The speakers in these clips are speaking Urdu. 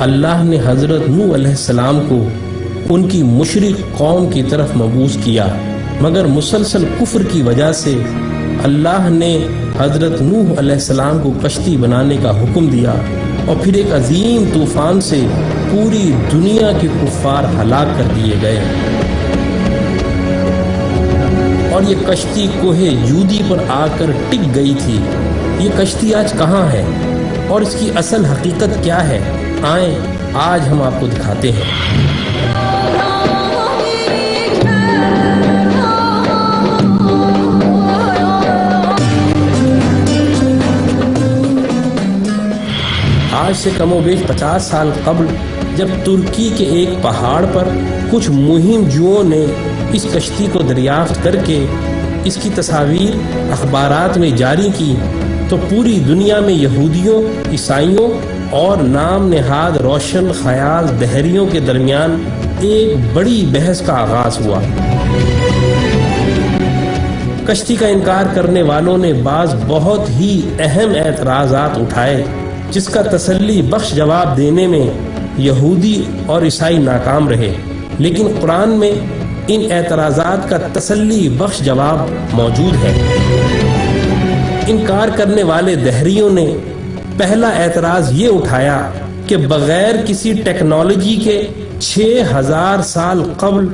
اللہ نے حضرت نوح علیہ السلام کو ان کی مشرک قوم کی طرف مبعوث کیا، مگر مسلسل کفر کی وجہ سے اللہ نے حضرت نوح علیہ السلام کو کشتی بنانے کا حکم دیا، اور پھر ایک عظیم طوفان سے پوری دنیا کے کفار ہلاک کر دیے گئے۔ اور یہ کشتی کوہ جودی پر آ کر ٹک گئی تھی۔ یہ کشتی آج کہاں ہے اور اس کی اصل حقیقت کیا ہے؟ آئیں آج ہم آپ کو دکھاتے ہیں۔ آج سے کم و بیش 50 سال قبل جب ترکی کے ایک پہاڑ پر کچھ مہم جوؤں نے اس کشتی کو دریافت کر کے اس کی تصاویر اخبارات میں جاری کی، تو پوری دنیا میں یہودیوں، عیسائیوں اور نام نہاد روشن خیال دہریوں کے درمیان ایک بڑی بحث کا آغاز ہوا۔ کشتی کا انکار کرنے والوں نے بعض بہت ہی اہم اعتراضات اٹھائے، جس کا تسلی بخش جواب دینے میں یہودی اور عیسائی ناکام رہے، لیکن قرآن میں ان اعتراضات کا تسلی بخش جواب موجود ہے۔ انکار کرنے والے دہریوں نے پہلا اعتراض یہ اٹھایا کہ بغیر کسی ٹیکنالوجی کے 6000 سال قبل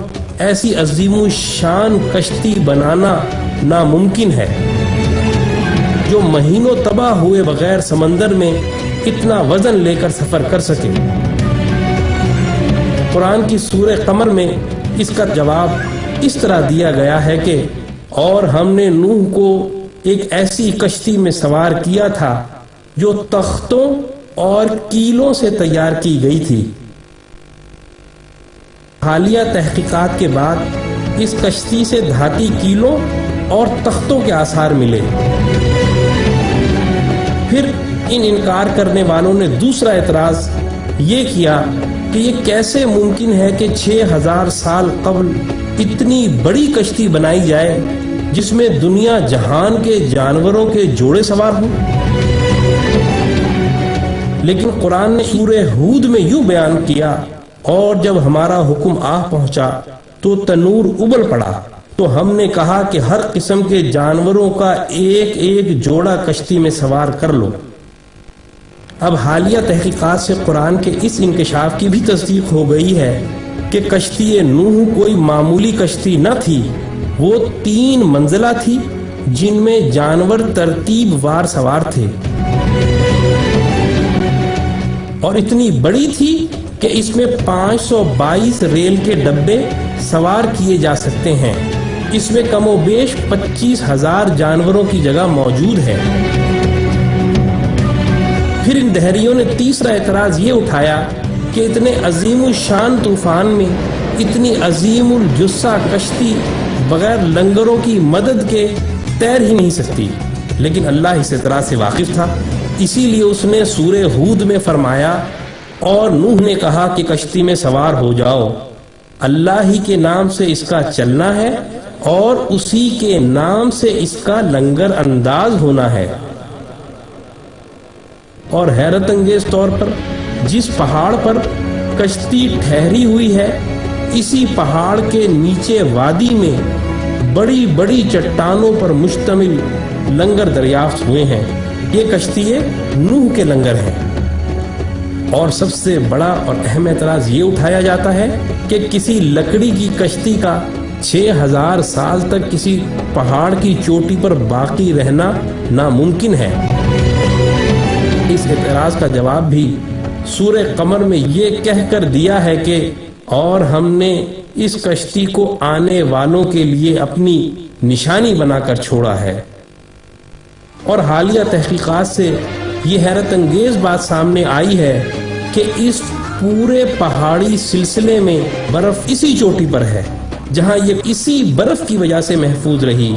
ایسی عظیم الشان کشتی بنانا ناممکن ہے جو مہینوں تباہ ہوئے بغیر سمندر میں اتنا وزن لے کر سفر کر سکے۔ قرآن کی سورہ قمر میں اس کا جواب اس طرح دیا گیا ہے کہ اور ہم نے نوح کو ایک ایسی کشتی میں سوار کیا تھا جو تختوں اور کیلوں سے تیار کی گئی تھی۔ حالیہ تحقیقات کے بعد اس کشتی سے دھاتی کیلوں اور تختوں کے آثار ملے۔ پھر ان انکار کرنے والوں نے دوسرا اعتراض یہ کیا کہ یہ کیسے ممکن ہے کہ 6000 سال قبل اتنی بڑی کشتی بنائی جائے جس میں دنیا جہان کے جانوروں کے جوڑے سوار ہوں۔ لیکن قرآن نے سورہ ہود میں یوں بیان کیا، اور جب ہمارا حکم آ پہنچا تو تنور ابل پڑا، تو ہم نے کہا کہ ہر قسم کے جانوروں کا ایک ایک جوڑا کشتی میں سوار کر لو۔ اب حالیہ تحقیقات سے قرآن کے اس انکشاف کی بھی تصدیق ہو گئی ہے کہ کشتی نوح کوئی معمولی کشتی نہ تھی، وہ 3 منزلہ تھی جن میں جانور ترتیب وار سوار تھے، اور اتنی بڑی تھی کہ اس میں 522 ریل کے ڈبے سوار کیے جا سکتے ہیں۔ اس میں کم و بیش 25,000 جانوروں کی جگہ موجود ہے۔ پھر ان دہریوں نے تیسرا اعتراض یہ اٹھایا کہ اتنے عظیم الشان طوفان میں اتنی عظیم الجثہ کشتی بغیر لنگروں کی مدد کے تیر ہی نہیں سکتی، لیکن اللہ اس اعتراض سے واقف تھا، اسی لیے اس نے سورہ ہود میں فرمایا، اور نوح نے کہا کہ کشتی میں سوار ہو جاؤ، اللہ ہی کے نام سے اس کا چلنا ہے اور اسی کے نام سے اس کا لنگر انداز ہونا ہے۔ اور حیرت انگیز طور پر جس پہاڑ پر کشتی ٹھہری ہوئی ہے، اسی پہاڑ کے نیچے وادی میں بڑی بڑی چٹانوں پر مشتمل لنگر دریافت ہوئے ہیں۔ یہ کشتی نوح کے لنگر ہیں۔ اور سب سے بڑا اور اہم اعتراض یہ اٹھایا جاتا ہے کہ کسی لکڑی کی کشتی کا 6000 سال تک کسی پہاڑ کی چوٹی پر باقی رہنا ناممکن ہے۔ اس اعتراض کا جواب بھی سورہ قمر میں یہ کہہ کر دیا ہے کہ اور ہم نے اس کشتی کو آنے والوں کے لیے اپنی نشانی بنا کر چھوڑا ہے۔ اور حالیہ تحقیقات سے یہ حیرت انگیز بات سامنے آئی ہے کہ اس پورے پہاڑی سلسلے میں برف اسی چوٹی پر ہے جہاں یہ اسی برف کی وجہ سے محفوظ رہی۔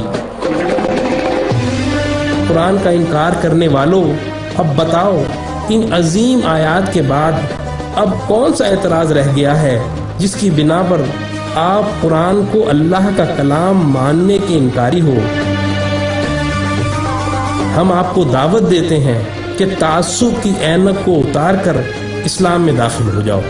قرآن کا انکار کرنے والوں، اب بتاؤ ان عظیم آیات کے بعد اب کون سا اعتراض رہ گیا ہے جس کی بنا پر آپ قرآن کو اللہ کا کلام ماننے کے انکاری ہو؟ ہم آپ کو دعوت دیتے ہیں کہ تعصب کی اینک کو اتار کر اسلام میں داخل ہو جاؤ۔